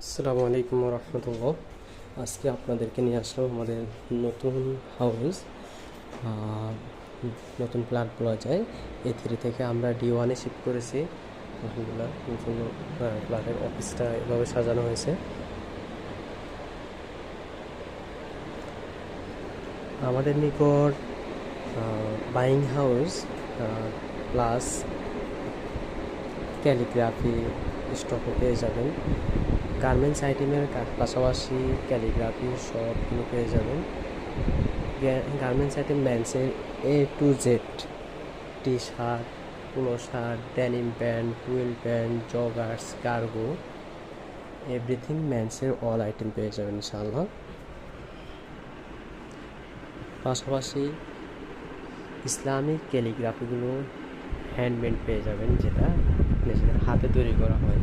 আসসালামু আলাইকুম রহমতুল্লাহ। আজকে আপনাদেরকে নিয়ে আসলাম আমাদের নতুন হাউস। আহ, নতুন প্ল্যাট বলা যায়। A3 থেকে আমরা D1-এ শিফট করেছি। আলহামদুলিল্লাহ, নতুন প্ল্যাটের অফিসটা এভাবে সাজানো হয়েছে। আমাদের নিকট বাইং হাউস প্লাস ক্যালিগ্রাফি স্টকে পেয়ে যাবেন। গার্মেন্টস আইটেমের পাশাপাশি ক্যালিগ্রাফি সবগুলো পেয়ে যাবেন। গার্মেন্টস আইটেম মেন্সের A to Z, T shirt, polo shirt, denim pant, twill pant, joggers, cargo, everything মেন্সের অল আইটেম পেয়ে যাবেন ইনশাআল্লাহ। পাশাপাশি ইসলামিক ক্যালিগ্রাফিগুলো হ্যান্ডমেড পেয়ে যাবেন, যেটা নিজেদের হাতে তৈরি করা হয়।